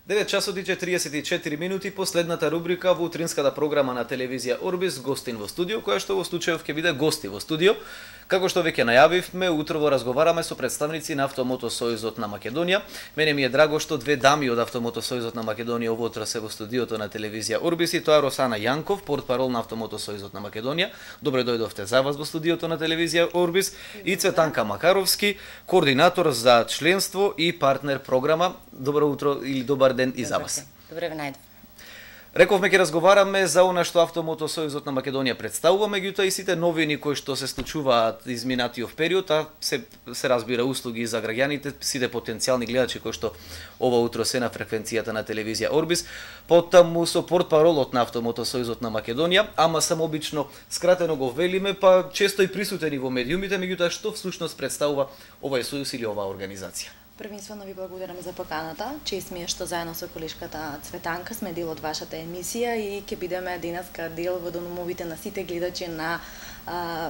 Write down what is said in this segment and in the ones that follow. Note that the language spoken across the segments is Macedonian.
9 часот и 44 минути, последната рубрика во утринската програма на телевизија Орбис, гостин во студио, која што во случајов ќе биде гости во студио. Како што веќе најавивме, утрово разговараме со представници на Автомотосојузот на Македонија. Мене ми е драго што две дами од Автомотосојузот на Македонија овоутро се во студиото на телевизија Орбис, и тоа Росана Јанков, портпарол на Автомотосојузот на Македонија. Добре дојдовте за вас во студиото на телевизија Орбис, и Цветанка Макаровски, координатор за членство и партнер програма. Добро утро или добар ден и за вас. Добре ве најдов. Рековме ќе разговараме за она што Автомотосојузот на Македонија представува, меѓутоа и сите новини кои што се случуваат изминатиот период, а се разбира услуги за граѓаните, сите потенцијални гледачи кои што ова утро се на фреквенцијата на телевизија Орбис, потаму со портпаролот на Автомотосојузот на Македонија, ама само обично скратено го велиме, па често и присутени во медиумите, меѓутоа што всушност представува овој сојуз или оваа организација? Првенствено ви благодарам за поканата. Чест ми е што заедно со колешката Цветанка сме дел од вашата емисија и ќе бидеме денеска дел во домовите на сите гледачи на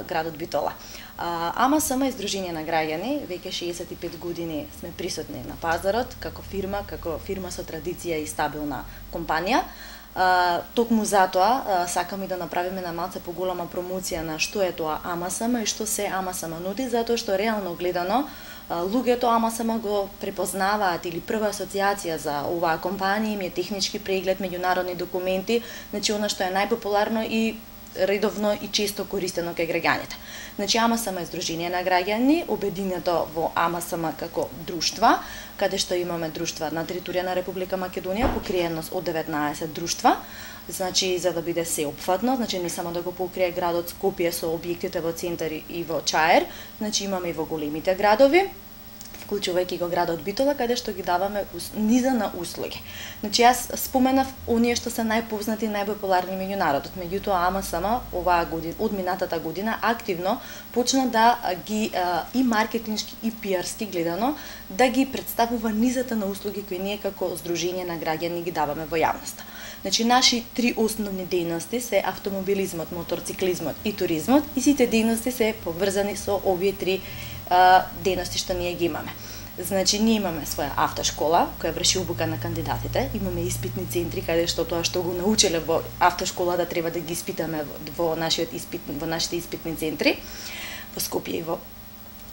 градот Битола. АМСМ е Сдружение на граѓани, веќе 65 години сме присутни на пазарот како фирма со традиција и стабилна компанија. Токму затоа сакаме да направиме на малце поголема промоција на што е тоа АМСМ и што се АМСМ нуди, затоа што реално гледано луѓето АМСМ го препознаваат, или прва асоциација за оваа компанија им е технички преглед, меѓународни документи, значи она што е најпопуларно и редовно и често користено кај граѓаните. Значи АМСМ е Сдружение на граѓани, обединето во АМСМ како друштва, каде што имаме друштва на територија на Република Македонија, покриеност од 19 друштва. Значи за да биде сеопфатно, значи не само да го покрие градот Скопје со објектите во центар и во Чаир, значи имаме и во големите градови, вклучувајќи го градот Битола, каде што ги даваме низа на услуги. Значи јас споменав оние што се најпознати и најпопуларни меѓу народот. Меѓутоа АМСМ оваа година, од минатата година, активно почна да ги и маркетиншки и пиарски гледано да ги представува низата на услуги кои ние како Сдружение на граѓани ги даваме во јавноста. Значи наши три основни дејности се автомобилизмот, моторциклизмот и туризмот, и сите дејности се поврзани со овие три дејности што ние ги имаме. Значи ние имаме своја автошкола која врши обука на кандидатите, имаме испитни центри каде што тоа што го научиле во автошкола да треба да ги испитаме во нашите испитни центри во Скопје и во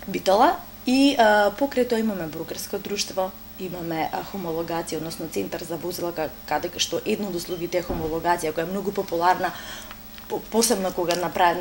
Битола, и покрај тоа имаме брокерско друштво, имаме хомологација, односно центар за возила, каде што една од услугите е хомологација, која е многу популарна, посебно кога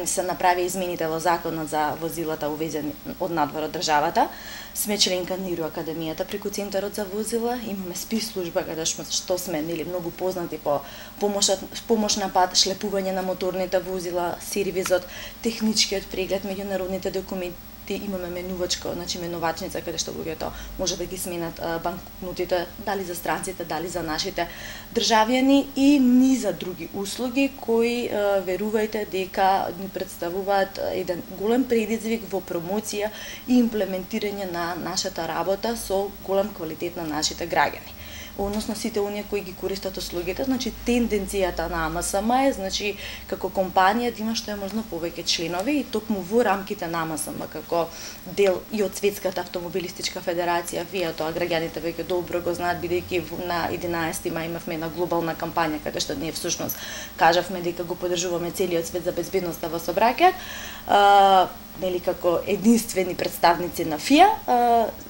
се направи измените во законот за возилата увезени од надвор од државата. Сме членка на ИРУ Академијата преку Центарот за возила, имаме спис служба каде што сме многу познати по помош на пат, шлепување на моторните возила, сервизот, техничкиот преглед, меѓународните документи, имаме менувачка, значи менувачница каде што луѓето може да ги сменат банкнотите, дали за странците, дали за нашите државјани, и низа други услуги кои верувајте дека ни представуваат еден голем предизвик во промоција и имплементирање на нашата работа со голем квалитет на нашите граѓани. Односно сите оние кои ги користат услугите, значи тенденцијата на АМСМ е, значи како компанија да има што е можно повеќе членови, и токму во рамките на АМСМ како дел и од Светската автомобилистичка федерација, вие тоа граѓаните веќе добро го знаат, бидејќи на 11 мај имавме една глобална кампања каде што ние всушност кажавме дека го поддржуваме целиот свет за безбедноста во сообраќајот. Нели како единствени представници на ФИА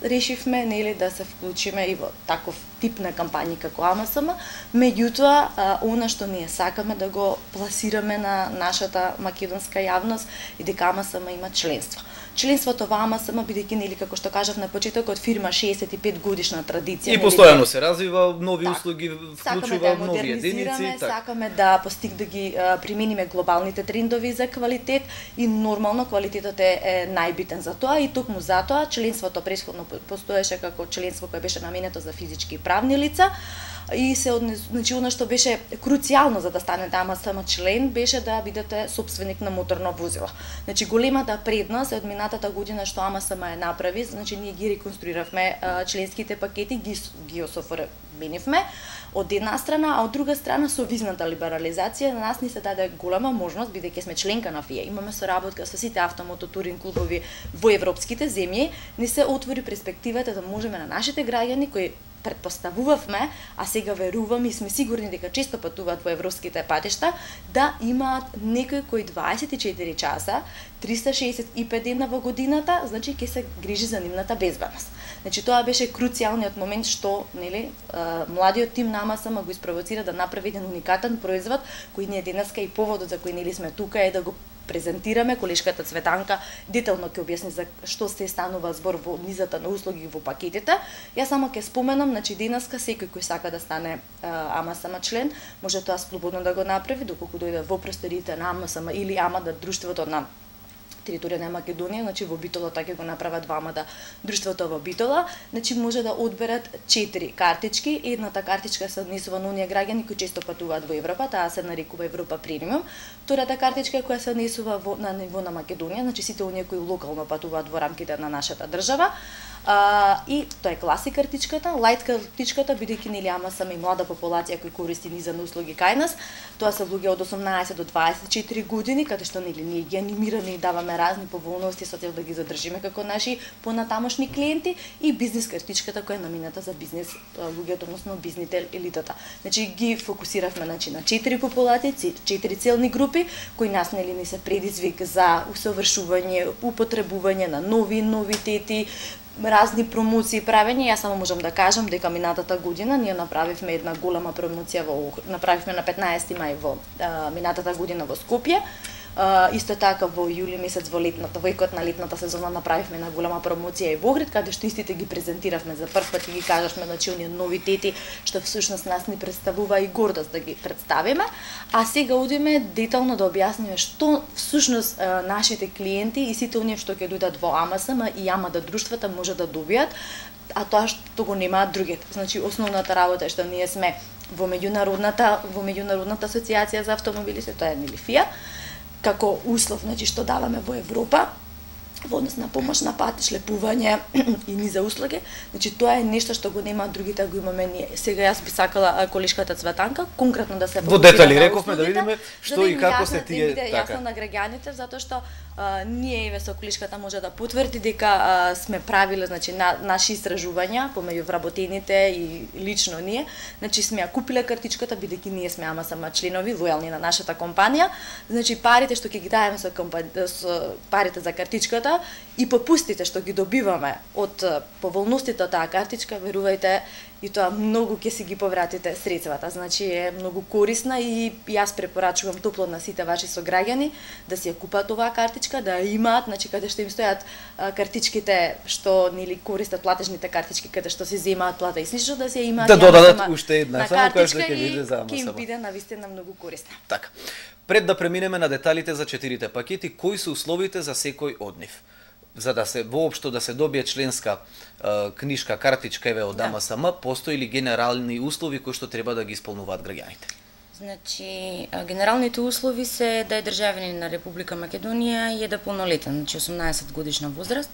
решивме нели да се вклучиме и во таков тип на кампањи како АМСМ, меѓутоа она што ние сакаме да го пласираме на нашата македонска јавност и дека АМСМ има членство. Членството во АМСМ, бидејќи нели како што кажав на почетокот, фирма 65 годишна традиција, и постојано се развива, нови услуги вклучува, нови единици, сакаме да ги примениме глобалните трендови за квалитет, и нормално квалитетот е најбитен за тоа, и токму затоа членството претходно постоеше како членство кое беше наменето за физички и правни лица, и значи она што беше круцијално за да станете АМСМ член беше да бидете собственик на моторно возило. Значи големата предност од минатата година што АМСМ е направи, значи ние ги реконструиравме членските пакети, ги ософрменивме од една страна, а од друга страна со визната либерализација на нас ни се даде голема можност, бидејќи сме членка на ФИА, имаме соработка со сите автомототуринг клубови во европските земји, ни се отвори перспективата да можеме на нашите граѓани кои предпоставувавме, а сега верувам и сме сигурни дека често патуваат во европските патишта, да имаат некој кој 24 часа, 365 дена во годината, значи ќе се грижи за нивната безбедност. Значи тоа беше круцијалниот момент што, нели, младиот тим на АМСМ го испровоцира да направи еден уникатен производ кој ние денеска и поводот за кој нели сме тука е да го презентираме. Колешката Цветанка детално ќе објасни за што се станува збор во низата на услуги во пакетите. Јас само ќе споменам, значи денеска секој кој сака да стане АМСМ член, може тоа слободно да го направи доколку дојде во просториите на АМСМ или АМАДА друштвото на територија на Македонија, значи во Битола така ќе го направат во АМАДА друштвото во Битола, значи може да одберат 4 картички. Едната картичка се однесува на оние граѓани кои често патуваат во Европа, таа се нарекува Европа премиум. Втората картичка која се однесува на ниво на Македонија, значи сите оние кои локално патуваат во рамките на нашата држава. И тоа е класи картичката, лајт картичката, бидејќи нели АМСМ и млада популација кои користи низа на услуги кај нас, тоа се луѓе од 18 до 24 години, каде што нели ние ги анимираме и даваме разни поволности со цел да ги задржиме како наши понатамошни клиенти, и бизнис картичката која е намината за бизнис луѓето, односно бизните елитата. Значи ги фокусиравме на 4 популации, 4 целни групи кои нас нели ни се предизвик за усовршување, употребување на нови новитети, разни промоции правење. Јас само можам да кажам дека минатата година ние направивме една голема промоција направивме на 15 мај во минатата година во Скопје. Исто така во јули месец во икот на летната сезона направивме една голема промоција и во Огрид, каде што истите ги презентиравме за прв пат и ги кажавме, значи оние новитети што всушност нас ни представува и гордост да ги представиме. А сега одиме детално да објасниме што всушност нашите клиенти и сите оние што ќе дојдат во АМСМ и АМАДА друштвата може да добијат, а тоа што го немаат другите. Значи основната работа е што ние сме во меѓународната асоциација за автомобилите, тоа е нели ФИА, како услов, значи што даваме во Европа, во однос на помош на пат, шлепување и низа услуги, значи тоа е нешто што го немаат другите, го имаме ние. Сега јас би сакала колешката Цветанка конкретно да се во детали рековме да видиме што и како се тие така. Јасно на граѓаните, затоа што ние еве со колешката може да потврди дека сме правиле, значи наши истражувања помеѓу вработените и лично ние, значи сме ја купиле картичката бидејќи ние сме АМСМ членови лојални на нашата компанија, значи парите што ќе ги даваме со парите за картичката и попустите што ги добиваме од поволностите од таа картичка, верувајте, и тоа многу ќе си ги повратите средствата. Значи е многу корисна и јас препорачувам топло на сите ваши сограѓани да си ја купат оваа картичка, да ја имаат, значи каде што им стојат картичките што нели користат платежните картички каде што се земаат плата и слично, да си ја имаат. Да додадат уште една само која што ќе биде за АМСМ. Ќе им биде навистина многу корисна. Така. Пред да преминеме на деталите за 4 пакети, кои се условите за секој од нив? За да се воопшто да се добие членска книжка, картичка еве од АМСМ, постои ли генерални услови кои што треба да ги исполнуваат граѓаните? Значи, генералните услови се да е државјанин на Република Македонија и е да полнолетен, значи 18 годишна возраст.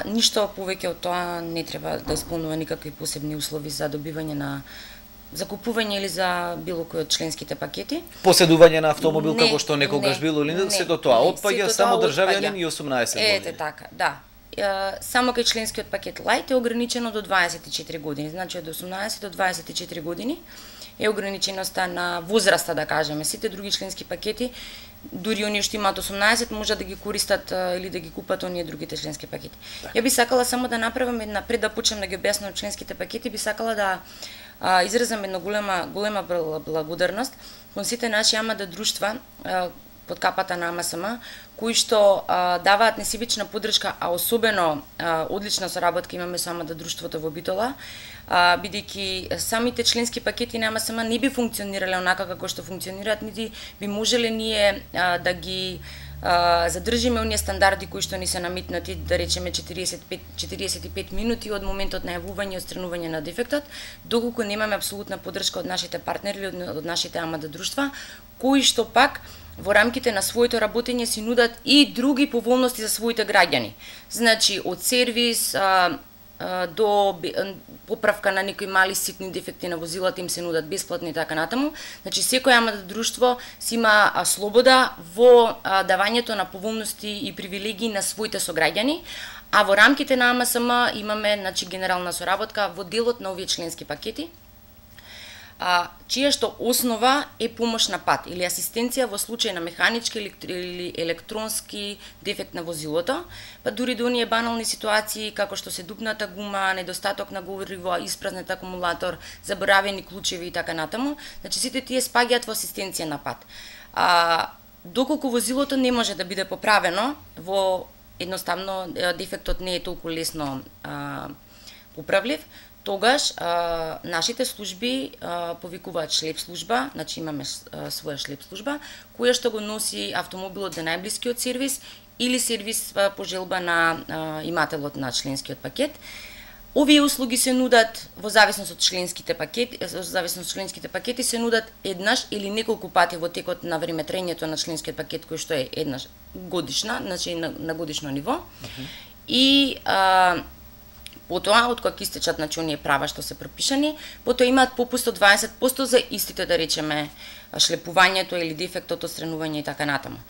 Ништо повеќе од тоа не треба да исполнува никакви посебни услови за добивање на за купување или за било кој од членските пакети. Поседување на автомобил како што некогаш било или сето тоа отпаѓа само државјанин и 18 години. Ете така, да. Само кај членскиот пакет Light е ограничено до 24 години, значи од 18 до 24 години е ограниченоста на возраста, да кажеме. Сите други членски пакети, дури оние што имаат 18, може да ги користат или да ги купат оние другите членски пакети. Ја би сакала само да направам една, пред да почнем да ги објаснам членските пакети, би сакала да изразам една голема благодарност кон сите наши АМАДА друштва под капата на АМСМ, кои што даваат несебична поддршка, а особено одлична соработка имаме со АМАДА друштвото во Битола, бидејќи самите членски пакети на АМСМ не би функционирале онака како што функционираат, нити би можеле ние да ги задржиме оние стандарди кои што ни се наметнати, да речеме 45 минути од моментот на јавување и отстранување на дефектот, доколку немаме апсолутна поддршка од нашите партнери, од нашите АМАДА друштва, кои што пак во рамките на своето работење си нудат и други поволности за своите граѓани. Значи, од сервис до поправка на некои мали ситни дефекти на возилата им се нудат бесплатно и така натаму. Значи, секој АМАДА друштво си има слобода во давањето на поволности и привилегии на своите сограѓани, А во рамките на АМСМ имаме, значи, генерална соработка во делот на овие членски пакети, чија што основа е помош на пат или асистенција во случај на механички или електронски дефект на возилото, па дури до оние банални ситуации како што се дупната гума, недостаток на гориво, испразнет акумулатор, заборавени клучеви и така натаму, значи сите тие спаѓаат во асистенција на пат. Доколку возилото не може да биде поправено, едноставно дефектот не е толку лесно поправлив, тогаш нашите служби повикуваат шлеп служба, значи имаме своја шлеп служба, која што го носи автомобилот до најблискиот сервис или сервис по желба на имателот на членскиот пакет. Овие услуги се нудат во зависност од членските пакети, се нудат еднаш или неколку пати во текот на време траењето на членскиот пакет, кој што е еднаш годишна, значи на годишно ниво. И потоа, од кога истечат, значи, оние права што се пропишани, потоа имаат попуст од 20% за истите, да речеме, шлепувањето или дефектот, отстранување и така натаму.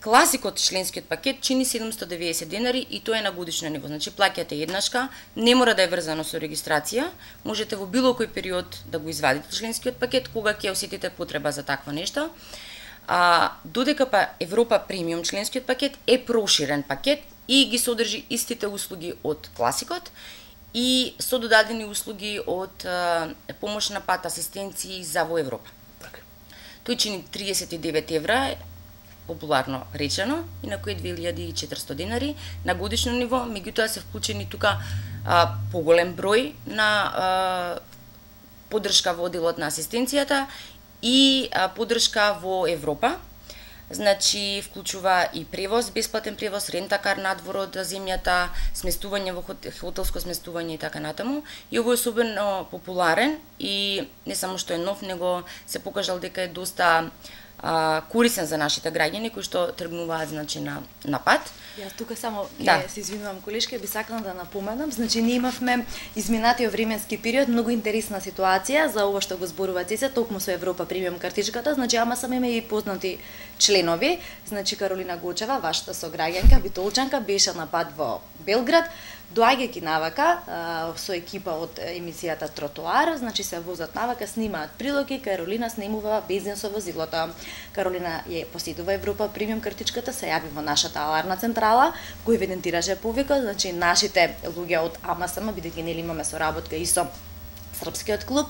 Класикот членскиот пакет чини 790 денари и тоа е на годишно ниво. Значи, плаќате еднашка, не мора да е врзано со регистрација, можете во било кој период да го извадите членскиот пакет, кога ќе осетите потреба за такво нешто. Додека па Европа премиум членскиот пакет е проширен пакет и ги содржи истите услуги од класикот и со додадени услуги од помош на пат, асистенции за во Европа. Тој чини 39 евра, популарно речено, и на кој 2400 денари на годишно ниво, меѓутоа се вклучени тука поголем број на поддршка во делот на асистенцијата и поддршка во Европа. Значи, вклучува и превоз, бесплатен превоз, рентакар надвор од земјата, сместување во хотелско сместување и така натаму. И ово е особено популарен и не само што е нов, него се покажал дека е доста корисен за нашите граѓани кои што тргнуваат, значи, на пат. Јас тука само се извинувам, колешка, би сакала да напоменам, значи ние имавме изминатиот временски период многу интересна ситуација за ова што го зборува Цеца, токму со Европа премиум картичката, значи сам има и познати членови, значи Каролина Гочева, вашата сограѓанка, битолчанка, беше на пат во Белград. Доаѓајќи навака со екипа од емисијата Тротоар, значи се возат навака, снимаат прилоги, Каролина снимува бензин со возилото. Каролина ја посетува Европа премиум картичката, се јави во нашата аларна централа, кој евидентираше повикот, значи нашите луѓе од АМСМ, бидејќи нели имаме соработка и со српскиот клуб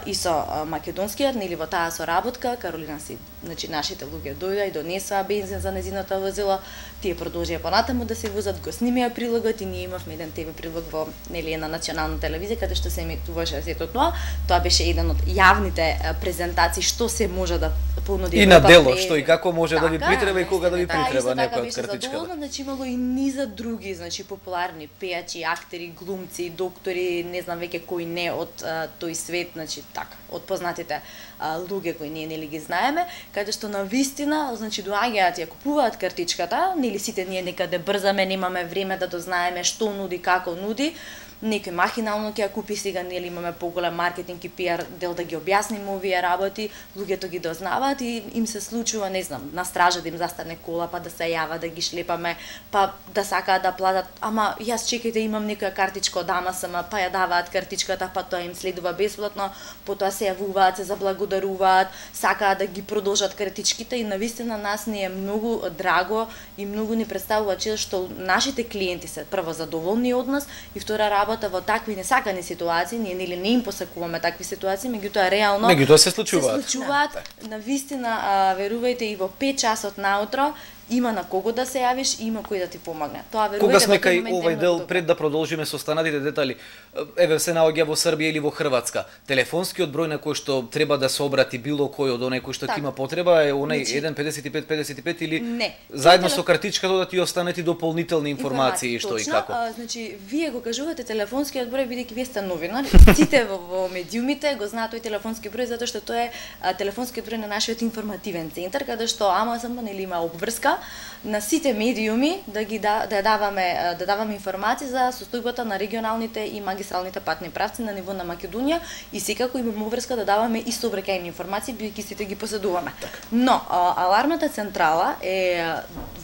и со македонскиот, нели во таа соработка Каролина значи нашите луѓе дојдоа и донесоа бензин за нејзиното возило, тие продолжија понатаму да се возат, го снимија прилогот и ние имавме еден ТВ прилог во нели една национална телевизија каде што се емитуваше сето тоа. Тоа беше еден од јавните презентации што се може да понуди и на дело, што и како може да ви притреба и кога да ви притреба некоја картичка. Значи имало и низа други, значи популарни пејачи, актери, глумци, доктори, не знам веќе кои не од тој свет, значи така, од познатите луѓе кои ние нели ги знаеме, каде што на вистина, значи доаѓаат ја купуваат картичката, нели сите ние некаде брзаме, немаме време да дознаеме што нуди, како нуди. Некој махинално ќе ја купи, сега нели имаме поголем маркетинг и пиар дел да ги објасниме овие работи, луѓето ги дознаваат и им се случува, не знам, на стража да им застане кола, па да се јава да ги шлепаме, па да сакаат да платат, ама јас чекајте имам некоја картичка од АМСМ, па ја даваат картичката, па тоа им следува бесплатно, потоа се јавуваат, се заблагодаруваат, сакаат да ги продолжат картичките и навистина нас ни е многу драго и многу ни представува чест што нашите клиенти се прво задоволни од нас и втора работа во такви несакани ситуации, ние нели не им посакуваме такви ситуации, меѓутоа реално се случуваат. На вистина, верувајте, и во 5 часот наутро има на кого да се јавиш, има кој да ти помогне. Тоа верувајте. Кога сме кај овој дел, пред да продолжиме со останатите детали, еве се наоѓа во Србија или во Хрватска, телефонскиот број на кој што треба да се обрати било кој од оној кој што ќе има потреба е оној 15555 или не. Заедно со картичката да ти останети дополнителни информации што и како. Значи вие го кажувате телефонскиот број бидејќи вие сте новинар, сите во медиумите го знаат тој телефонски број затоа што тоа е телефонскиот број на нашиот информативен центар каде што АМСМ нели има обврска на сите медиуми да даваме информација за состојбата на регионалните и магистралните патни правци на ниво на Македонија и секако имаме обврска да даваме и сообраќајни информации бидејќи сите ги поседуваме. Но алармната централа е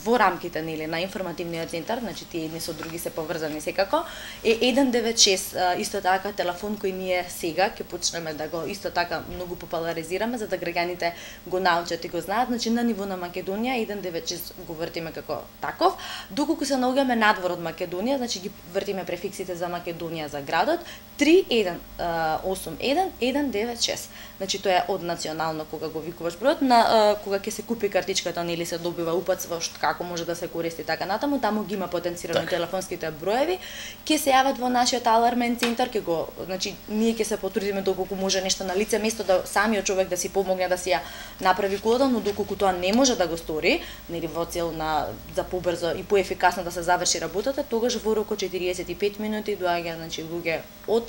во рамките на информативниот центар, значи тие едни со други се поврзани секако, е 196 исто така телефон кој ние сега ќе почнеме да го исто така многу популаризираме за да граѓаните го научат и го знаат, значи на ниво на Македонија 196 го вртиме како таков, доколку се наоѓаме надвор од Македонија, значи ги вртиме префиксите за Македонија за градот 3181-196. Значи тоа е од национално кога го викуваш бројот, на кога ќе се купи картичката нели се добива упатство како може да се користи така натаму, таму ги има потенцирани телефонските броеви, ќе се јават во нашиот алармен центар, значи ние ќе се потрудиме доколку може нешто на лице место да самиот човек да си помогне да си ја направи кодот, но доколку тоа не може да го стори, нели во цел за побрзо и поефикасно да се заврши работата, тогаш во рок од 45 минути доаѓа значи луѓе од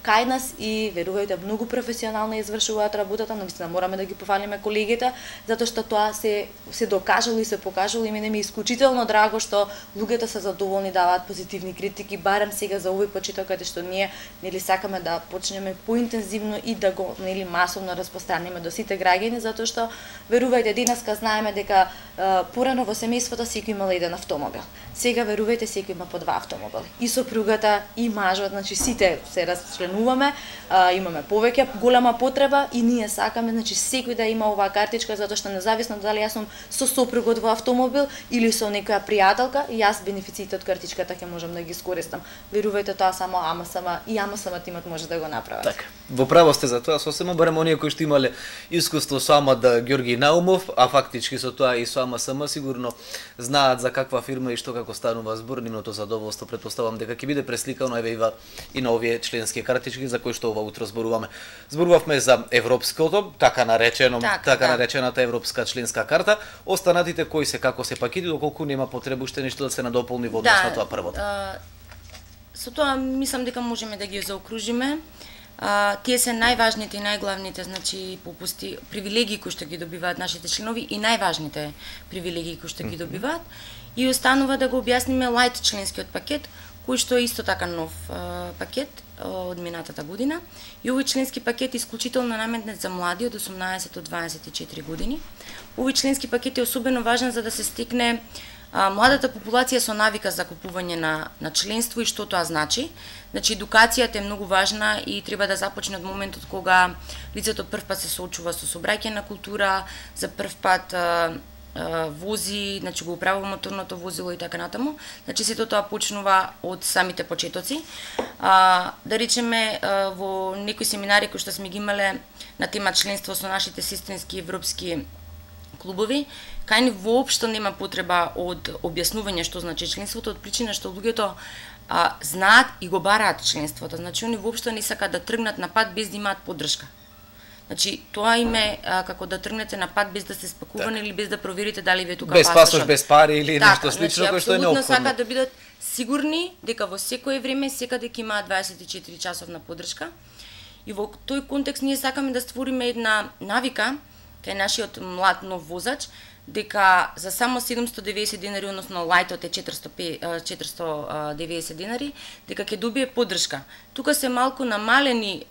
кај нас и верувајте многу професионално извршуваат работата, но мислам мораме да ги пофалиме колегите затоа што тоа се докажало и се покажало и мене ми е исклучително драго што луѓето се задоволни, даваат позитивни критики, барем сега за овој почеток каде што ние нели сакаме да почнеме поинтензивно и да го нели масовно распространиме до сите граѓани затоа што верувајте денеска знаеме дека порано во семејството секој имал еден автомобил. Сега верувајте секој има по 2 автомобили. И сопругата и мажот, значи сите се разчленуваме, имаме повеќе голема потреба и ние сакаме значи секој да има оваа картичка затоа што независно дали јас сум со сопругот во автомобил или со некоја пријателка, јас бенефициите од картичката ќе можам да ги искористам. Верувајте тоа само АМСМ тимот може да го направат. Така. Во право сте за тоа, сосема барем оние кои што имале искуство со Амад Ѓорги Наумов, а фактички со тоа и со АМСМ сигурно знаат за каква фирма и што како станува збор, нивното задоволство претпоставам дека ќе биде пресликано еве и на овие членски картички за кои што ова утро зборуваме. Зборувавме за европското, така наречената европска членска карта, останатите кои се како се пакети доколку нема потреба уште нешто да се надополни во однос на тоа првото. Со тоа мислам дека можеме да ги заокружиме. Тие се најважните и најглавните значи попусти, привилегии кои што ги добиваат нашите членови и најважните привилегии кои што ги добиваат и останува да го објасниме лајт членскиот пакет кој што е исто така нов пакет од минатата година и овој членски пакет е исклучително наметнет за млади од 18 до 24 години. Овој членски пакет е особено важен за да се стекне младата популација со навика за купување на членство и што тоа значи. Значи едукацијата е многу важна и треба да започне од моментот кога лицето првпат се соочува со сообраќајна култура, за првпат вози, значи го управува моторното возило и така натаму. Значи сето тоа почнува од самите почетоци. Да речеме во некои семинари кои што сме ги имале на тема членство со нашите сестрински европски клубови, кај ни воопшто нема потреба од објаснување што значи членството, од причина што луѓето знаат и го бараат членството. Значи они воопшто не сакаат да тргнат на пат без да имаат поддршка. Значи тоа име како да тргнете на пат без да сте спакувани или без да проверите дали ве тука без пасош, без пари или нешто слично кој што е неопходно. Сакаат да бидат сигурни дека во секое време секаде ќе имаат 24 часовна поддршка. И во тој контекст ние сакаме да створиме една навика кај нашиот млад нов возач дека за само 790 денари, односно лајтот е 490 денари, дека ќе добие поддршка. Тука се малку намалени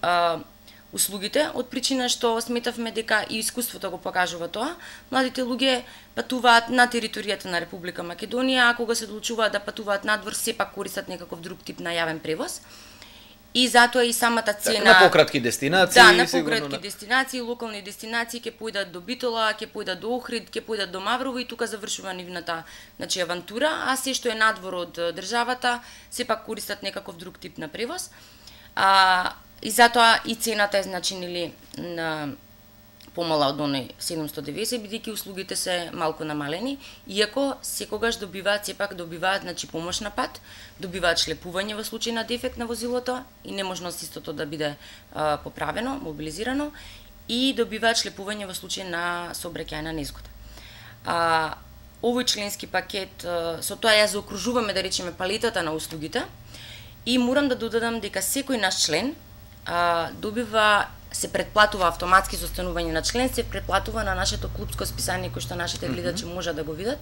услугите, од причина што сметавме дека и искуството го покажува тоа. Младите луѓе патуваат на територијата на Република Македонија, а кога се одлучуваат да патуваат надвор, сепак користат некаков друг тип на јавен превоз. И затоа и самата цена на пократки дестинации, да, на пократки дестинации, локални дестинации ќе појдат до Битола, ќе појдат до Охрид, ќе појдат до Маврово и тука завршува нивната значи авантура, а се што е надвор од државата, сепак користат некаков друг тип на превоз. И затоа и цената е значи нели на помала од оној 790 бидејќи услугите се малку намалени, иако секогаш сепак добиваат значи помош на пат, добиваат шлепување во случај на дефект на возилото и неможност истото да биде поправено, мобилизирано и добиваат шлепување во случај на сообраќајна незгода. Овој членски пакет со тоа ја заокружуваме да речеме палетата на услугите и морам да додадам дека секој наш член добива се претплатува автоматски со останување на член, се претплатува на нашето клубско списание кој што нашите гледачи може да го видат.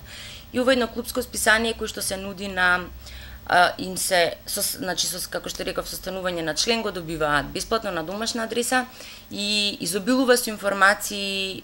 И ова едно клубско списание кој што се нуди на им се значи со како што реков со останување на член го добиваат бесплатно на домашна адреса и изобилува со информации,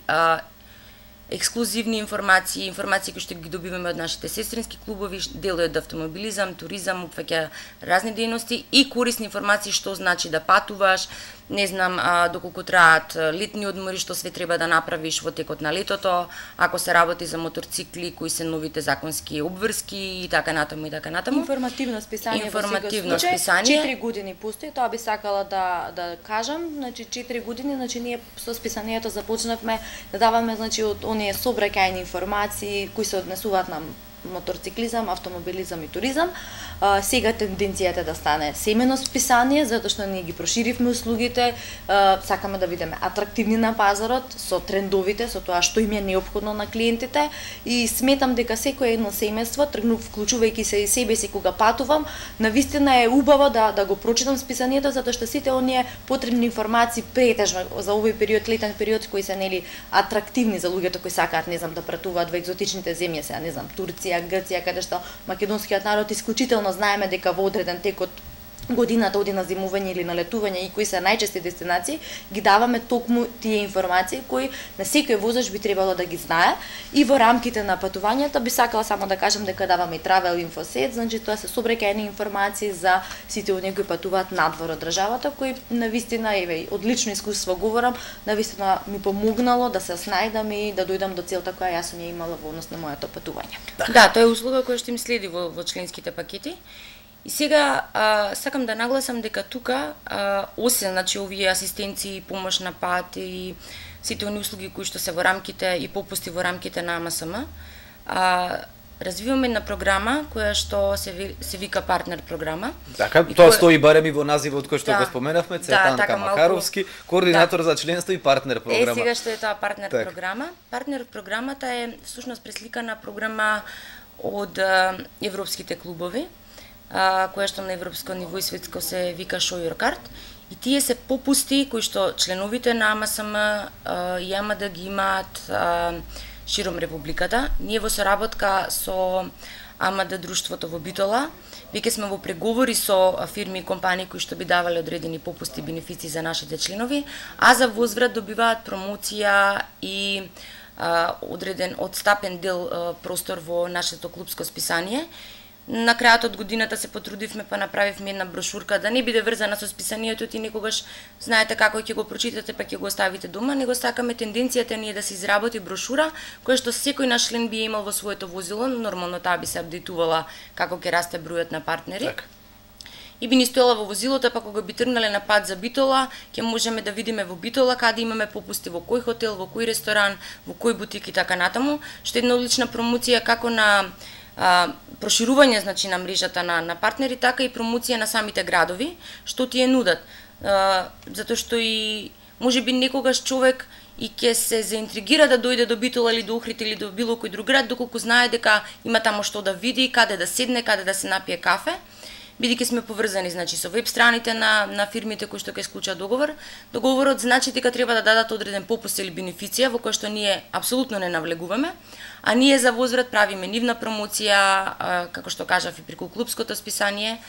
ексклузивни информации, информации кои што ги добиваме од нашите сестрински клубови, дел од автомобилизам, туризам, опфаќа разни дејности и корисни информации што значи да патуваш, не знам доколку траат летни одмори, што све треба да направиш во текот на летото, ако се работи за моторцикли, кои се новите законски обврски и така натаму и така натаму. Информативно списание. Информативно списание. 4 години постои, тоа би сакала да кажам, значи 4 години, значи ние со списанието започнавме да даваме значи од оние собраќајни информации кои се однесуваат на моторциклизам, автомобилизам и туризам. Сега тенденцијата да стане семено списание, затоа што ние ги проширивме услугите, сакаме да бидеме атрактивни на пазарот, со трендовите, со тоа што им е неопходно на клиентите и сметам дека секое едно семејство, вклучувајќи се и себе си кога патувам, навистина е убаво да го прочитам списанието, затоа што сите оние потребни информации претежно за овој период, летен период, кои се нели атрактивни за луѓето кои сакаат, не знам, да пратуваат во екзотичните земји, сега не знам, Турција, Грција, каде што македонскиот народ исклучително знаеме дека во одреден тек од годината оди на зимување или на летување и кои се најчести дестинации, ги даваме токму тие информации кои на секој возач би требало да ги знае. И во рамките на патувањата би сакала само да кажам дека даваме и Travel Info Set, значи тоа се собраќајни информации за сите оние кои патуваат надвор од државата, кои навистина еве од лично искуство говорам, навистина ми помогнало да се снајдам и да дојдам до целта која јас сум ја имала во однос на моето патување. Да, тоа е услуга која што им следи во членските пакети. И сега сакам да нагласам дека тука освен значи овие асистенции, помош на пат и сите оние услуги кои што се во рамките и попусти во рамките на АМСМ, развиваме една програма која што се вика партнер програма. Така, тоа стои барем и во називот кој што го споменавме, Цветанка Макаровски, координатор за членство и партнер програма. Сега што е тоа партнер програма? Партнер програмата е всушност пресликана програма од европските клубови, која што на европско ниво и светско се вика Show Your Card, и тие се попусти кои што членовите на АМСМ јама да ги имаат широм републиката. Ние во соработка со АМД друштвото во Битола, веќе сме во преговори со фирми и компании кои што би давале одредени попусти и бенефиции за нашите членови, а за возврат добиваат промоција и одреден одстапен дел простор во нашето клубско списание. На крајот од годината се потрудивме па направивме една брошурка да не биде врзана со списанието и некогаш знаете како ќе го прочитате па ќе го оставите дома, него сакаме тенденцијата ни е да се изработи брошура која што секој наш член би имал во своето возило, нормално таа би се апдейтувала како ќе расте бројот на партнери. Так. И би ни стоела во возилото, па кога би тргнале на пат за Битола, ќе можеме да видиме во Битола каде имаме попусти, во кој хотел, во кој ресторан, во кој бутик и така натаму, што е една одлична промоција како на проширување значи на мрежата на партнери, така и промоција на самите градови, што ти е нудат. Затоа што и можеби некогаш човек и ќе се заинтригира да дојде до Битола или до Охрид или до било кој друг град, доколку знае дека има таму што да види, каде да седне, каде да се напие кафе. Бидејќи сме поврзани значи со веб страните на фирмите кои што ќе склучат договор. Договорот значи дека треба да дадат одреден попуст или бенефиција во која што ние апсолутно не навлегуваме, а ние за возврат правиме нивна промоција, како што кажав и преку клубското списание,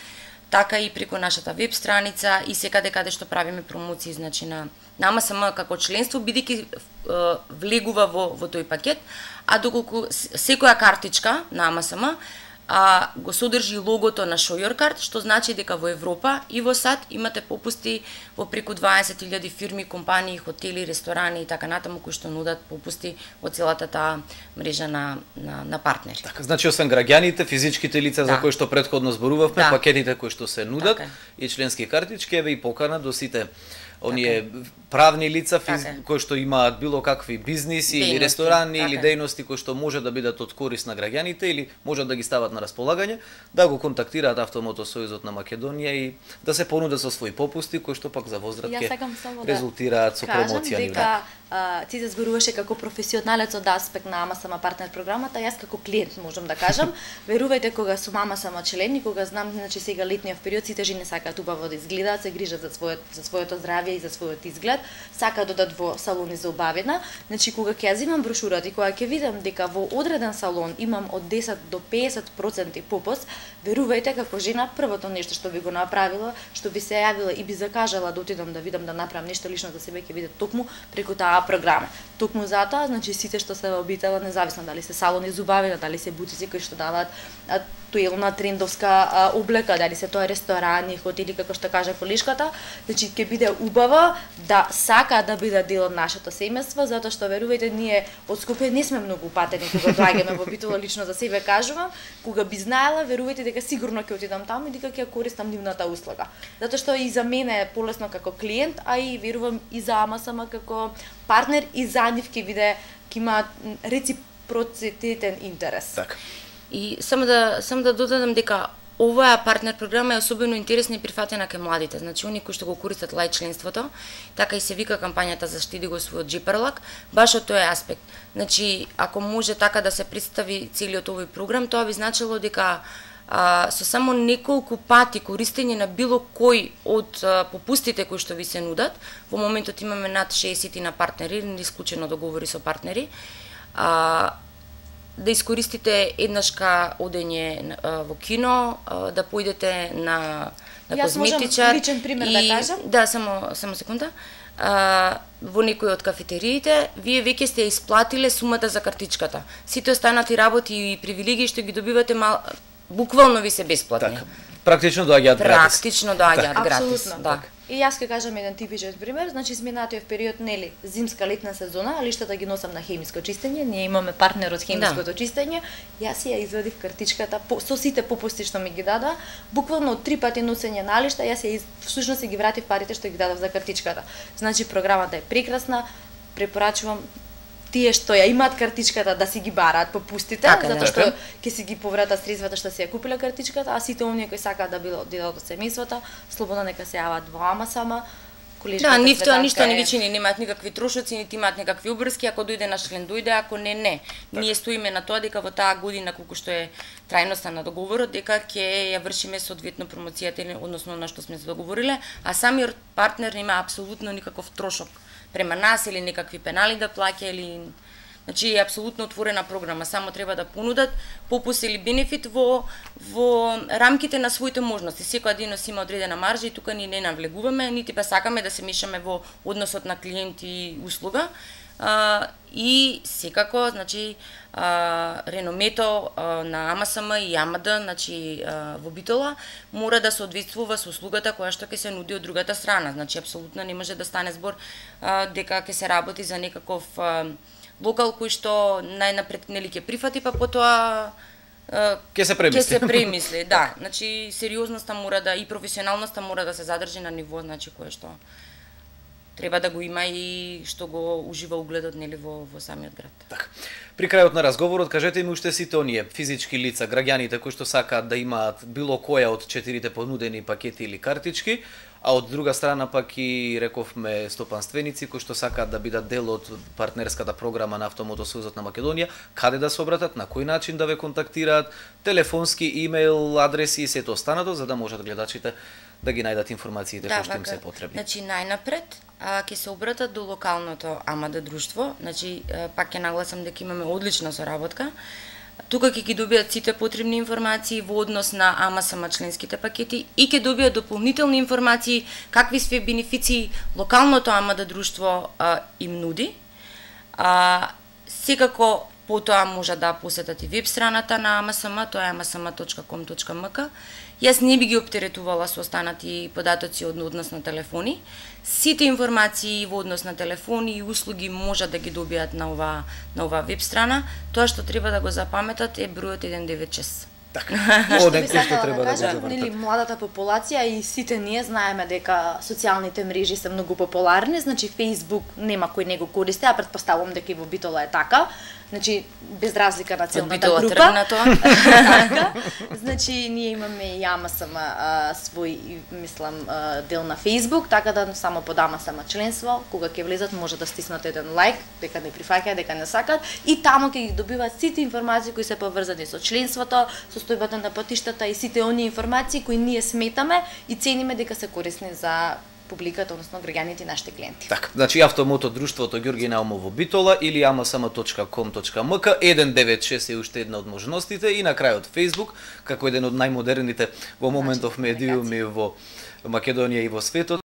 така и преку нашата веб страница и секаде каде што правиме промоции значи на АМСМ како членство, бидејќи влегува во тој пакет, а доколку секоја картичка на АМСМ го содржи логото на Show Your Card, што значи дека во Европа и во САД имате попусти во преку 20.000 фирми, компании, хотели, ресторани и така натаму кои што нудат попусти во целата таа мрежа на партнери. Така, значи освен граѓаните, физичките лица за кои што претходно зборувавме, пакетите кои што се нудат и членски картички, еве и покана до сите оние правни лица кои што имаат било какви бизниси или ресторани или дејности кои што може да бидат од корист на граѓаните или можат да ги стават на располагање, да го контактираат Автомотосојузот на Македонија и да се понудат со своји попусти кои што пак за возврат ќе резултираат со промоција. Дека ти се зборуваше како професионалец од аспект на АМА-САМА партнер програмата, јас како клиент можам да кажам, верувајте кога сум АМА-САМА член и кога знам, значи сега летниот период сите жени сакаат убаво да изгледаат, се грижат за своето здравје и за својот изглед, сакаат да одат во салони за убавина, значи кога ќе ја земам брошурата и кога ќе видам дека во одреден салон имам од 10 до 50% попуст, верувајте како жена првото нешто што би го направила, што би се јавила и би закажала да отидам да видам да направам нешто лично за себе, ќе биде токму преку таа програма. Токму затоа, значи сите што се во обитела, независно дали се салони за убавина, дали се бутици кои што даваат актуелна трендовска облека, дали се тоа ресторани, хотели како што кажа колешката, значи ќе биде убаво да сака да биде дел од нашето семејство, затоа што верувајте ние од Скопје не сме многу патени кога доаѓаме во Битола, лично за себе кажувам, кога би знаела, верувајте дека сигурно ќе отидам таму и дека ќе користам нивната услуга. Затоа што и за мене е полесно како клиент, а и верувам и за АМА-САМА како партнер и за нив ќе биде ќе има реципроцитетен интерес. Така. И само да додадам дека оваа партнер програма е особено интересна и прифатена кај младите. Значи, они кои што го користат лајт членството, така и се вика кампањата "Заштеди го својот джиперлак", баш од тој аспект. Значи, ако може така да се представи целиот овој програм, тоа би значило дека со само неколку пати користење на било кој од попустите кои што ви се нудат, во моментот имаме над 60 на партнери, исклучено договори со партнери, да искористите еднашка одење во кино, да поидете на козметичар. Јас можам личен пример да кажам. Да, само секунда. Во некој од кафетериите, вие веќе сте исплатиле сумата за картичката. Сите останати работи и привилегии што ги добивате буквално ви се бесплатни. Така. Практично доаѓаат гратис. Практично доаѓаат гратис, Апсолутно. да. И јас ќе кажам еден типичен пример, значи изминатиот период, нели, зимска летна сезона, лиштата ги носам на хемиско чистење, ние имаме партнер од хемиското чистење, јас ја извадив картичката со сите попусти што ми ги дада, буквално 3 пати носење на лишта, јас всушност ги вратив парите што ги дадов за картичката. Значи програмата е прекрасна, препорачувам тие што ја имаат картичката да си ги бараат попустите, така, затоа што ќе си ги повратат средствата што си ја купиле картичката, а сите оние кои сакаат да бидат дел од семејството, слободно нека се јават во АМА-САМА. Да, нивто ништо не ги чини, немаат никакви трошоци, нити имаат никакви обврски, ако дојде наш член дојде, ако не. Ние стоиме на тоа дека во таа година колку што е трајноста на договорот, дека ќе ја вршиме соодветно промоцијата, односно на што сме се договориле, а самиот партнер нема апсолутно никаков трошок према нас или некакви пенали да плаќа или значи е апсолутно отворена програма, само треба да понудат попуст или бенефит во рамките на своите можности. Секоја дейност има одредена маржа и тука ние не навлегуваме, нити па сакаме да се мешаме во односот на клиент и услуга. И секако, значи, реномето на АМА-САМА и АМД, значи, во Битола, мора да соодветствува со услугата која што ќе се нуди од другата страна. Значи, апсолутно не може да стане збор дека ќе се работи за некаков локал кој што најнапред нели ќе прифати, па потоа ќе се премисли. Да, значи, сериозноста мора да и професионалноста мора да се задржи на ниво, значи, кое што треба да го има и што го ужива угледот нели во самиот град. Така. При крајот на разговорот кажете ми уште сите оние физички лица, граѓаните кои што сакаат да имаат било која од 4 понудени пакети или картички, а од друга страна пак и рековме стопанственици кои што сакаат да бидат дел од партнерската програма на Автомотосојузот на Македонија, каде да се обратат, на кој начин да ве контактираат, телефонски, имејл, адреси и сето останато за да можат гледачите да ги најдат информациите кои што им се потребни. Значи најнапред ќе се обратат до локалното АМД друштво, значи пак ќе нагласам дека имаме одлична соработка. Тука ќе ги добијат сите потребни информации во однос на АМА-САМА членските пакети и ќе добијат дополнителни информации какви све бенефиции локалното АМД друштво им нуди. Секако потоа може да посетат и веб страната на АМА-САМА, тоа е amasama.com.mk. Јас не би ги оптеретувала со останати податоци од однос на телефони. Сите информации во однос на телефони и услуги може да ги добијат на оваа веб страна. Тоа што треба да го запаметат е бројот 196. Така. Што би сакала да кажам, нели младата популација и сите ние знаеме дека социјалните мрежи се многу популарни, значи Facebook нема кој не го користи, а претпоставувам дека и во Битола е така. Значи без разлика на целната Битола група. тргна тоа. Така. Значи ние имаме и АМСМ свој мислам дел на Facebook, така да само под АМСМ членство, кога ќе влезат може да стиснат еден лайк, дека не прифаќаат, дека не сакат и таму ќе ги добиваат сите информации кои се поврзани со членството, состојбата на патиштата и сите оние информации кои ние сметаме и цениме дека се корисни за публиката, односно граѓаните и нашите клиенти. Така, значи автомото друштвото Ѓорги Наумов во Битола или amasama.com.mk 196 е уште една од можностите и на крајот Facebook како еден од најмодерните во моментов медиуми во Македонија и во светот.